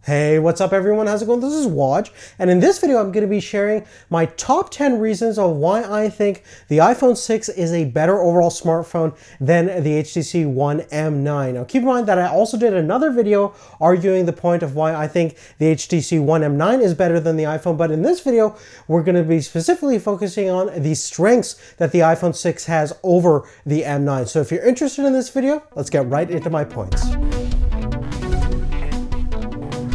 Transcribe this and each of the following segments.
Hey, what's up everyone? How's it going? This is Waj, and in this video I'm going to be sharing my top 10 reasons of why I think the iPhone 6 is a better overall smartphone than the HTC One M9. Now keep in mind that I also did another video arguing the point of why I think the HTC One M9 is better than the iPhone, but in this video we're going to be specifically focusing on the strengths that the iPhone 6 has over the M9. So if you're interested in this video, let's get right into my points.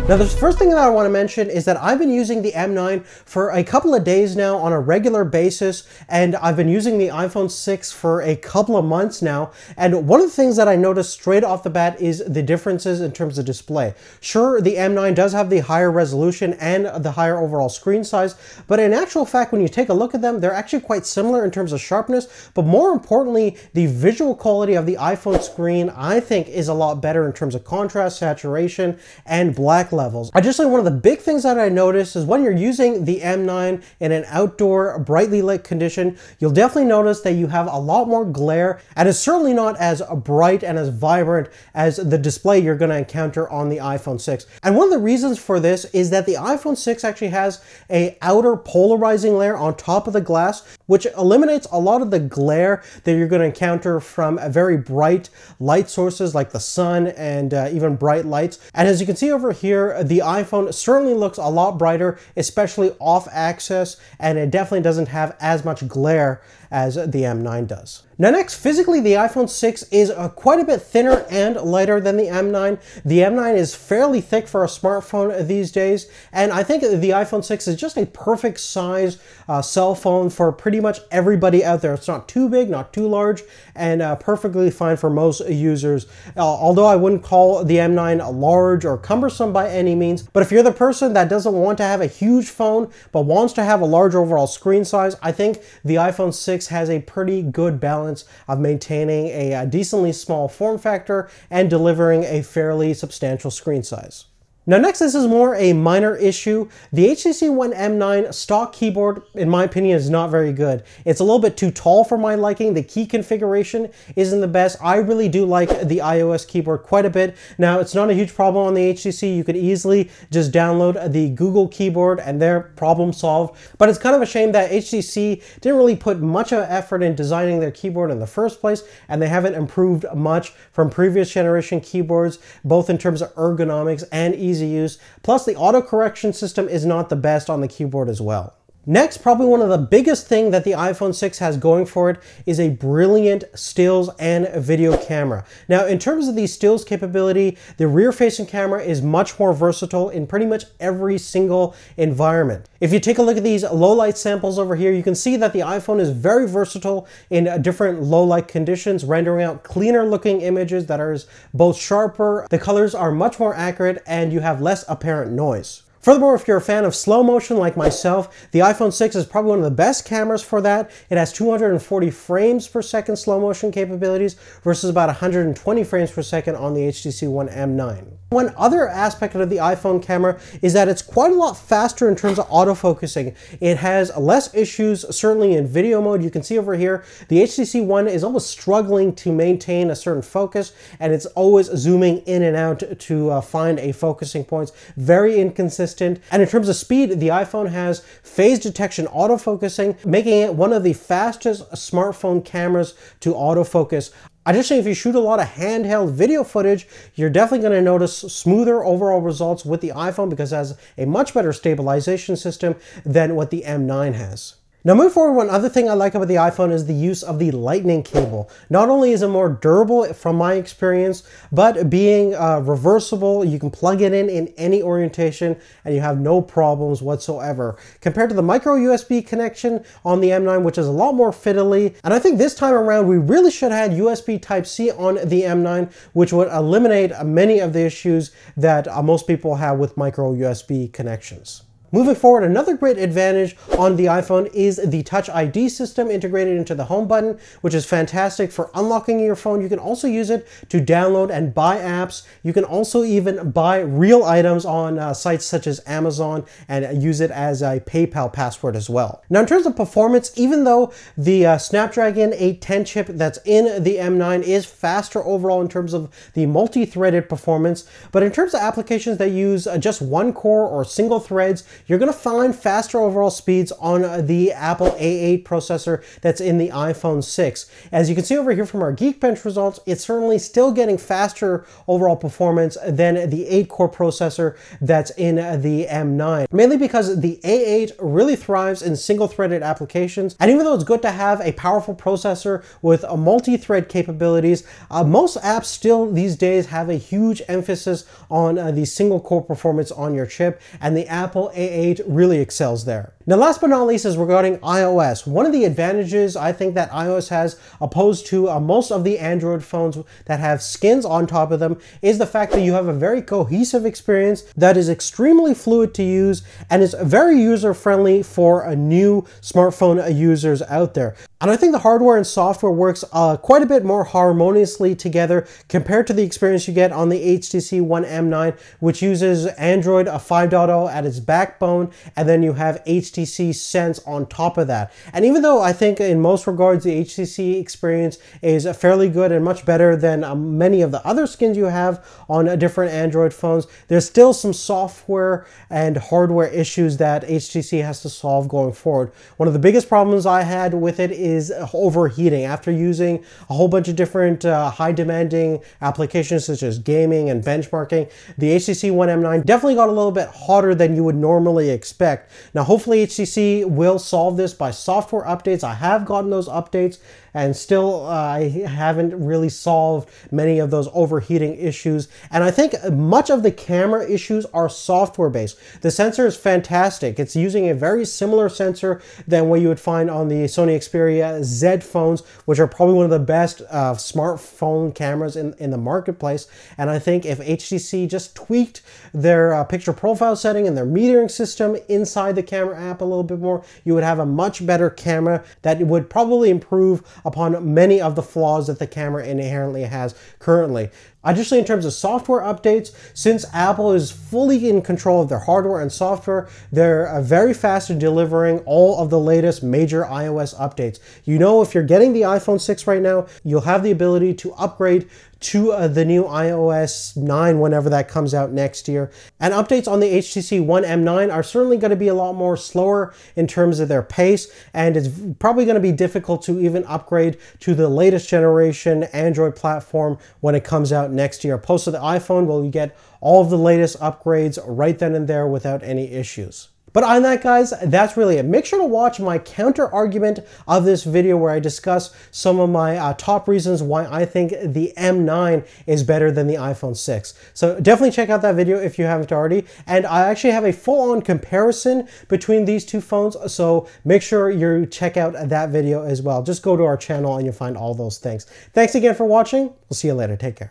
Now the first thing that I want to mention is that I've been using the M9 for a couple of days now on a regular basis, and I've been using the iPhone 6 for a couple of months now, and one of the things that I noticed straight off the bat is the differences in terms of display. Sure, the M9 does have the higher resolution and the higher overall screen size, but in actual fact when you take a look at them, they're actually quite similar in terms of sharpness, but more importantly, the visual quality of the iPhone screen I think is a lot better in terms of contrast, saturation, and black levels. Additionally, one of the big things that I noticed is when you're using the M9 in an outdoor brightly lit condition, you'll definitely notice that you have a lot more glare, and it's certainly not as bright and as vibrant as the display you're going to encounter on the iPhone 6. And one of the reasons for this is that the iPhone 6 actually has an outer polarizing layer on top of the glass, which eliminates a lot of the glare that you're going to encounter from very bright light sources like the sun and even bright lights. And as you can see over here, the iPhone certainly looks a lot brighter, especially off axis, and it definitely doesn't have as much glare as the M9 does. Now next, physically the iPhone 6 is quite a bit thinner and lighter than the M9. The M9 is fairly thick for a smartphone these days, and I think the iPhone 6 is just a perfect size cell phone for pretty much everybody out there. It's not too big, not too large, and perfectly fine for most users. Although I wouldn't call the M9 large or cumbersome by any means, but if you're the person that doesn't want to have a huge phone but wants to have a large overall screen size, I think the iPhone 6 has a pretty good balance of maintaining a decently small form factor and delivering a fairly substantial screen size. Now next, this is more a minor issue. The HTC One M9 stock keyboard, in my opinion, is not very good. It's a little bit too tall for my liking. The key configuration isn't the best. I really do like the iOS keyboard quite a bit. Now, it's not a huge problem on the HTC. You could easily just download the Google keyboard and their problem solved. But it's kind of a shame that HTC didn't really put much of effort in designing their keyboard in the first place, and they haven't improved much from previous generation keyboards, both in terms of ergonomics and easy use. Plus, the auto correction system is not the best on the keyboard as well. Next, probably one of the biggest things that the iPhone 6 has going for it is a brilliant stills and video camera. Now, in terms of the stills capability, the rear-facing camera is much more versatile in pretty much every single environment. If you take a look at these low-light samples over here, you can see that the iPhone is very versatile in different low-light conditions, rendering out cleaner-looking images that are both sharper, the colors are much more accurate, and you have less apparent noise. Furthermore, if you're a fan of slow motion like myself, the iPhone 6 is probably one of the best cameras for that. It has 240 frames per second slow motion capabilities versus about 120 frames per second on the HTC One M9. One other aspect of the iPhone camera is that it's quite a lot faster in terms of autofocusing. It has less issues, certainly in video mode. You can see over here, the HTC One is almost struggling to maintain a certain focus, and it's always zooming in and out to find a focusing point. Very inconsistent. And in terms of speed, the iPhone has phase detection autofocusing, making it one of the fastest smartphone cameras to autofocus. Additionally, if you shoot a lot of handheld video footage, you're definitely going to notice smoother overall results with the iPhone because it has a much better stabilization system than what the M9 has. Now moving forward, one other thing I like about the iPhone is the use of the lightning cable. Not only is it more durable from my experience, but being reversible, you can plug it in any orientation and you have no problems whatsoever. Compared to the micro USB connection on the M9, which is a lot more fiddly. And I think this time around, we really should have had USB Type-C on the M9, which would eliminate many of the issues that most people have with micro USB connections. Moving forward, another great advantage on the iPhone is the Touch ID system integrated into the home button, which is fantastic for unlocking your phone. You can also use it to download and buy apps. You can also even buy real items on sites such as Amazon and use it as a PayPal password as well. Now, in terms of performance, even though the Snapdragon 810 chip that's in the M9 is faster overall in terms of the multi-threaded performance, but in terms of applications that use just one core or single threads, you're going to find faster overall speeds on the Apple A8 processor that's in the iPhone 6. As you can see over here from our Geekbench results, it's certainly still getting faster overall performance than the 8-core processor that's in the M9, mainly because the A8 really thrives in single-threaded applications. And even though it's good to have a powerful processor with a multi-thread capabilities, most apps still these days have a huge emphasis on the single-core performance on your chip, and the Apple A8 really excels there. Now, last but not least is regarding iOS. One of the advantages I think that iOS has opposed to most of the Android phones that have skins on top of them is the fact that you have a very cohesive experience that is extremely fluid to use and is very user-friendly for new smartphone users out there. And I think the hardware and software works quite a bit more harmoniously together compared to the experience you get on the HTC One M9, which uses Android 5.0 at its backbone, and then you have HTC Sense on top of that. And even though I think in most regards the HTC experience is fairly good and much better than many of the other skins you have on different Android phones, there's still some software and hardware issues that HTC has to solve going forward. One of the biggest problems I had with it is overheating. After using a whole bunch of different high demanding applications such as gaming and benchmarking, the HTC One M9 definitely got a little bit hotter than you would normally expect. Now, hopefully HTC will solve this by software updates. I have gotten those updates, and still I haven't really solved many of those overheating issues. And I think much of the camera issues are software based. The sensor is fantastic. It's using a very similar sensor than what you would find on the Sony Xperia Z phones, which are probably one of the best smartphone cameras in the marketplace. And I think if HTC just tweaked their picture profile setting and their metering system inside the camera app a little bit more, you would have a much better camera that would probably improve upon many of the flaws that the camera inherently has currently. Additionally, in terms of software updates, since Apple is fully in control of their hardware and software, they're very fast in delivering all of the latest major iOS updates. You know, if you're getting the iPhone 6 right now, you'll have the ability to upgrade to the new iOS 9 whenever that comes out next year. And updates on the HTC One M9 are certainly going to be a lot more slower in terms of their pace, and it's probably going to be difficult to even upgrade to the latest generation Android platform when it comes out next year. Opposed to the iPhone, well, you get all of the latest upgrades right then and there without any issues. But on that, guys, that's really it. Make sure to watch my counter argument of this video where I discuss some of my top reasons why I think the M9 is better than the iPhone 6. So definitely check out that video if you haven't already. And I actually have a full-on comparison between these two phones, so make sure you check out that video as well. Just go to our channel and you'll find all those things. Thanks again for watching. We'll see you later. Take care.